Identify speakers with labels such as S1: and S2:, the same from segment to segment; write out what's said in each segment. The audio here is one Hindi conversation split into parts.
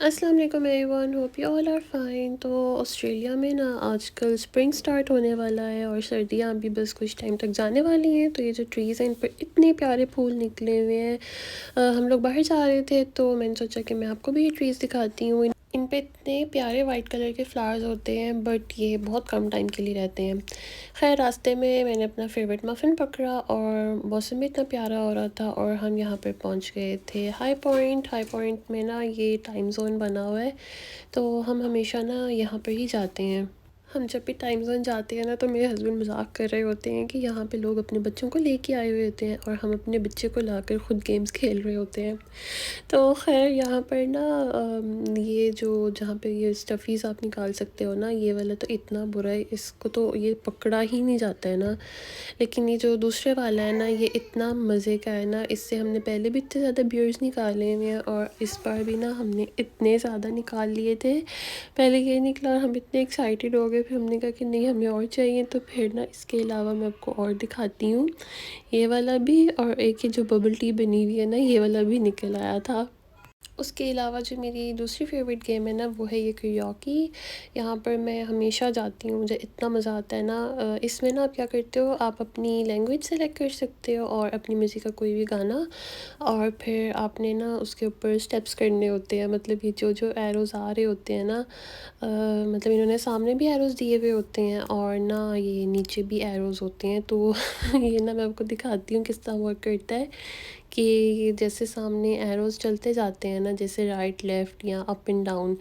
S1: अस्सलाम वालेकुम everyone, hope you all are fine. तो ऑस्ट्रेलिया में ना आजकल स्प्रिंग स्टार्ट होने वाला है और सर्दियाँ अभी बस कुछ टाइम तक जाने वाली हैं। तो ये जो ट्रीज़ हैं इन पर इतने प्यारे फूल निकले हुए हैं। हम लोग बाहर जा रहे थे तो मैंने सोचा कि मैं आपको भी ये ट्रीज़ दिखाती हूँ। इन पे इतने प्यारे वाइट कलर के फ्लावर्स होते हैं बट ये बहुत कम टाइम के लिए रहते हैं। खैर रास्ते में मैंने अपना फेवरेट मफ़िन पकड़ा और मौसम भी इतना प्यारा हो रहा था और हम यहाँ पे पहुँच गए थे हाई पॉइंट में ना ये टाइम ज़ोन बना हुआ है। तो हम हमेशा ना यहाँ पर ही जाते हैं। हम जब भी टाइम ज़ोन जाते हैं ना तो मेरे हस्बैंड मजाक कर रहे होते हैं कि यहाँ पे लोग अपने बच्चों को लेके आए हुए होते हैं और हम अपने बच्चे को लाकर ख़ुद गेम्स खेल रहे होते हैं। तो ख़ैर यहाँ पर ना ये जो जहाँ पे ये स्टफ़ीज़ आप निकाल सकते हो ना, ये वाला तो इतना बुरा है, इसको तो ये पकड़ा ही नहीं जाता है ना। लेकिन ये जो दूसरे वाला है ना, ये इतना मज़े का है ना, इससे हमने पहले भी इतने ज़्यादा बियर्स निकाले हुए हैं और इस बार भी ना हमने इतने ज़्यादा निकाल लिए थे। पहले ये निकला और हम इतने एक्साइटेड हो गए, फिर हमने कहा कि नहीं हमें और चाहिए। तो फिर ना इसके अलावा मैं आपको और दिखाती हूँ, ये वाला भी और एक ये जो बबल टी बनी हुई है ना, ये वाला भी निकल आया था। उसके अलावा जो मेरी दूसरी फ़ेवरेट गेम है ना, वो है ये क्रियोकी। यहाँ पर मैं हमेशा जाती हूँ, मुझे इतना मज़ा आता है ना। इसमें ना आप क्या करते हो, आप अपनी लैंग्वेज सेलेक्ट कर सकते हो और अपनी मर्ज़ी का कोई भी गाना, और फिर आपने ना उसके ऊपर स्टेप्स करने होते हैं। मतलब ये जो जो एरोज़ आ रहे होते हैं ना, मतलब इन्होंने सामने भी एरोज़ दिए हुए होते हैं और ना ये नीचे भी एरोज़ होते हैं। तो ये ना मैं आपको दिखाती हूँ किस तरह वर्क करता है कि जैसे सामने एरोज़ चलते जाते हैं ना, जैसे राइट लेफ़्ट या अप एंड डाउन,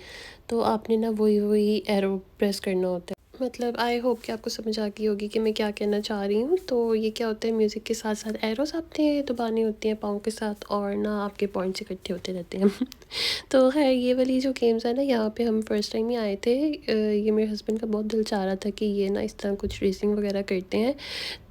S1: तो आपने ना वही वही एरो प्रेस करना होता है। मतलब आई होप कि आपको समझ आ गई होगी कि मैं क्या कहना चाह रही हूँ। तो ये क्या होता है, म्यूज़िक के साथ साथ एरोज़ आपने दबानी होती हैं पाँव के साथ और ना आपके पॉइंट्स इकट्ठे होते रहते हैं। तो ख़ैर ये वाली जो गेम्स है ना, यहाँ पे हम फर्स्ट टाइम ही आए थे। ये मेरे हस्बैंड का बहुत दिल चाह रहा था कि ये ना इस तरह कुछ रेसिंग वगैरह करते हैं।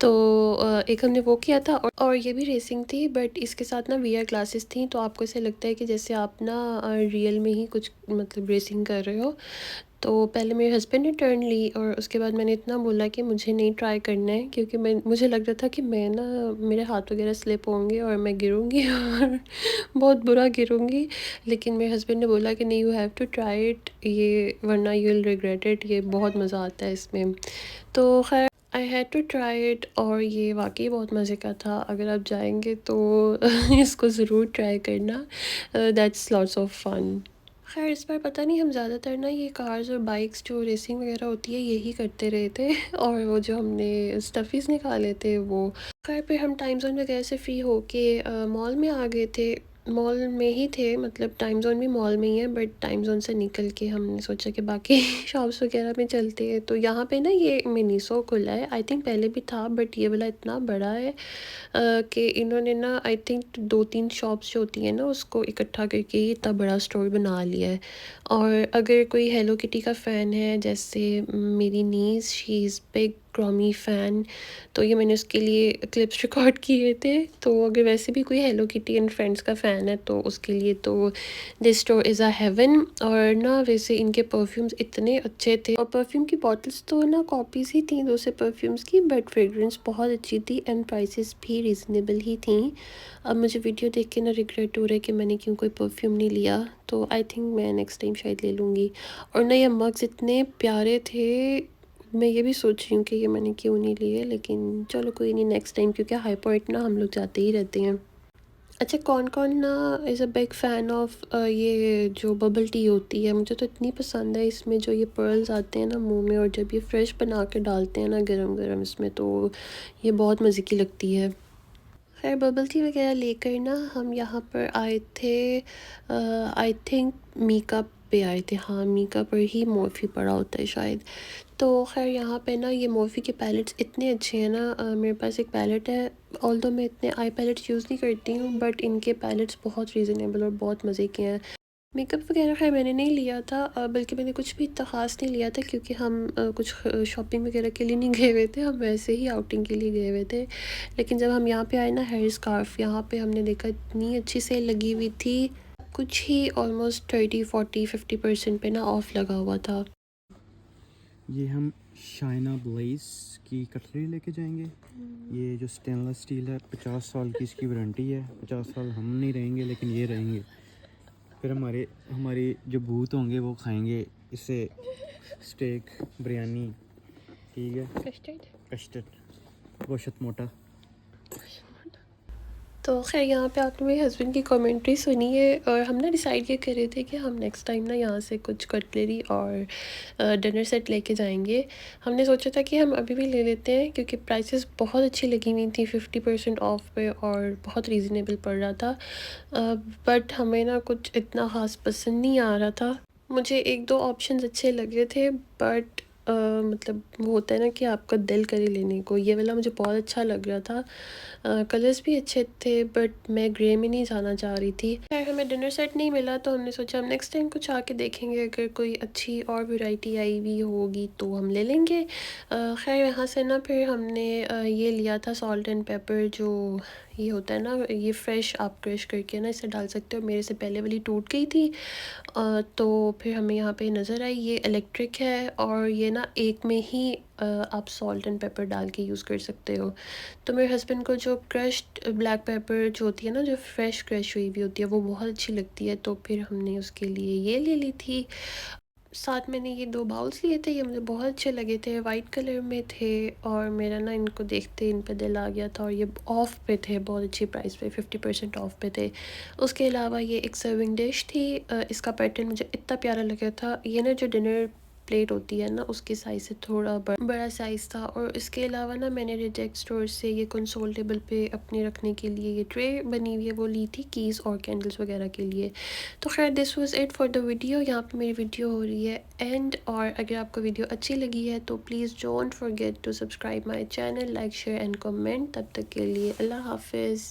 S1: तो एक हमने वो किया था और ये भी रेसिंग थी बट इसके साथ ना वीआर ग्लासेस थी, तो आपको ऐसे लगता है कि जैसे आप ना रियल में ही कुछ मतलब रेसिंग कर रहे हो। तो पहले मेरे हस्बैंड ने टर्न ली और उसके बाद मैंने इतना बोला कि मुझे नहीं ट्राई करना है, क्योंकि मुझे लग रहा था कि मैं ना मेरे हाथ वगैरह स्लिप होंगे और मैं गिरूँगी और बहुत बुरा गिरूँगी। लेकिन मेरे हस्बैंड ने बोला कि नहीं, you have to try it, ये वरना यू विल रिग्रेट इट, ये बहुत मज़ा आता है इसमें। तो खैर I had to try it और ये वाक़ई बहुत मज़े का था। अगर आप जाएँगे तो इसको ज़रूर ट्राई करना, दैट्स लॉट्स ऑफ फन। ख़ैर इस बार पता नहीं, हम ज़्यादातर ना ये कार्स और बाइक्स जो रेसिंग वगैरह होती है यही करते रहे थे और वो जो हमने स्टफ़ीज़ निकाले थे वो। ख़ैर फिर हम टाइम ज़ोन वगैरह से फ्री होके मॉल में आ गए थे। मॉल में ही थे, मतलब टाइम ज़ोन भी मॉल में ही है बट टाइम ज़ोन से निकल के हमने सोचा कि बाकी शॉप्स वगैरह में चलते हैं। तो यहाँ पे ना ये मिनीसो खुला है, आई थिंक पहले भी था बट ये वाला इतना बड़ा है कि इन्होंने ना आई थिंक 2-3 शॉप्स जो होती हैं ना उसको इकट्ठा करके ही इतना बड़ा स्टोर बना लिया है। और अगर कोई हेलो किटी का फ़ैन है, जैसे मेरी नीस, शी इज़ बिग ग्रॉमी फ़ैन, तो ये मैंने उसके लिए क्लिप्स रिकॉर्ड किए थे। तो अगर वैसे भी कोई हेलो किटी एंड फ्रेंड्स का फ़ैन है तो उसके लिए तो this store is a heaven. और ना वैसे इनके परफ्यूम्स इतने अच्छे थे और परफ्यूम की बॉटल्स तो ना कॉपीज़ ही थी दूसरे परफ्यूम्स की, बट फ्रेग्रेंस बहुत अच्छी थी एंड प्राइसेस भी रीज़नेबल ही थी। अब मुझे वीडियो देख के ना रिग्रेट हो रहा है कि मैंने क्यों कोई परफ्यूम नहीं लिया, तो आई थिंक मैं नेक्स्ट टाइम शायद ले लूँगी। और ना ये मग्स इतने प्यारे थे, मैं ये भी सोच रही हूँ कि ये मैंने क्यों नहीं लिए, लेकिन चलो कोई नहीं, नेक्स्ट टाइम, क्योंकि हाई पॉइंट ना हम लोग जाते ही रहते हैं। अच्छा, कौन-कौन ना is a big fan of ये जो बबल टी होती है, मुझे तो इतनी पसंद है। इसमें जो ये पर्ल्स आते हैं ना मुँह में और जब ये फ्रेश बना के डालते हैं ना गरम-गरम इसमें, तो ये बहुत मज़े की लगती है। खैर बबल टी वगैरह लेकर ना हम यहाँ पर आए थे, आई थिंक मीका पे आए थे। हाँ, मीका पर ही मोर्फ़ी पड़ा होता है शायद। तो खैर यहाँ पे ना ये मोर्फ़ी के पैलेट्स इतने अच्छे हैं ना, मेरे पास एक पैलेट है, ऑल्दो मैं इतने आई पैलेट्स यूज़ नहीं करती हूँ बट इनके पैलेट्स बहुत रीज़नेबल और बहुत मज़े के हैं। मेकअप वगैरह खैर मैंने नहीं लिया था, बल्कि मैंने कुछ भी इतना ख़ास नहीं लिया था, क्योंकि हम कुछ शॉपिंग वगैरह के लिए नहीं गए हुए थे, हम वैसे ही आउटिंग के लिए गए हुए थे। लेकिन जब हम यहाँ पे आए ना, हेयर स्कार्फ यहाँ पे हमने देखा इतनी अच्छी सेल लगी हुई थी, कुछ ही ऑलमोस्ट 30-40-50% पे ना ऑफ़ लगा हुआ था।
S2: ये हम शाइना ब्लेज़ की कटलरी लेके जाएंगे। ये जो स्टेनलेस स्टील है, 50 साल की इसकी वारंटी है। 50 साल हम नहीं रहेंगे लेकिन ये रहेंगे। फिर हमारी जो भूत होंगे वो खाएंगे इससे स्टेक बिरयानी, ठीक है, कस्टर्ड गोश्त मोटा।
S1: तो खैर यहाँ पे आपने मेरे हस्बैंड की कमेंट्री सुनी है और हम ना डिसाइड ये कर रहे थे कि हम नेक्स्ट टाइम ना यहाँ से कुछ कटलरी और डिनर सेट लेके जाएंगे। हमने सोचा था कि हम अभी भी ले लेते हैं क्योंकि प्राइसेस बहुत अच्छी लगी हुई थी 50% ऑफ पे और बहुत रीज़नेबल पड़ रहा था। बट हमें ना कुछ इतना ख़ास पसंद नहीं आ रहा था। मुझे एक दो ऑप्शंस अच्छे लगे थे बट मतलब वो होता है ना कि आपका दिल करे लेने को, ये वाला मुझे बहुत अच्छा लग रहा था। कलर्स भी अच्छे थे बट मैं ग्रे में नहीं जाना चाह रही थी। खैर हमें डिनर सेट नहीं मिला तो हमने सोचा हम नेक्स्ट टाइम कुछ आके देखेंगे, अगर कोई अच्छी और वैरायटी आई हुई होगी तो हम ले लेंगे। खैर यहाँ से ना फिर हमने ये लिया था सॉल्ट एंड पेपर, जो ये होता है ना, ये फ्रेश आप क्रश करके ना इसे डाल सकते हो। मेरे से पहले वाली टूट गई थी तो फिर हमें यहाँ पे नज़र आई, ये इलेक्ट्रिक है और ये ना एक में ही आप सॉल्ट एंड पेपर डाल के यूज़ कर सकते हो। तो मेरे हस्बैंड को जो क्रश्ड ब्लैक पेपर जो होती है ना, जो फ्रेश क्रश हुई हुई होती है, वो बहुत अच्छी लगती है, तो फिर हमने उसके लिए ये ले ली थी। साथ मैंने ये 2 बाउल्स लिए थे, ये मुझे बहुत अच्छे लगे थे, वाइट कलर में थे और मेरा ना इनको देखते इन पे दिल आ गया था और ये ऑफ़ पे थे, बहुत अच्छी प्राइस पे 50% ऑफ़ पे थे। उसके अलावा ये एक सर्विंग डिश थी, इसका पैटर्न मुझे इतना प्यारा लगा था। ये ना जो डिनर प्लेट होती है ना, उसके साइज़ से थोड़ा बड़ा साइज़ था। और इसके अलावा ना मैंने रिजेक्ट स्टोर से ये कंसोल टेबल पे अपने रखने के लिए ये ट्रे बनी हुई है वो ली थी, कीज़ और कैंडल्स वगैरह के लिए। तो खैर this was it for the video. यहाँ पे मेरी वीडियो हो रही है एंड, और अगर आपको वीडियो अच्छी लगी है तो please don't forget to subscribe my channel, like share and comment. तब तक के लिए अल्लाह हाफिज़।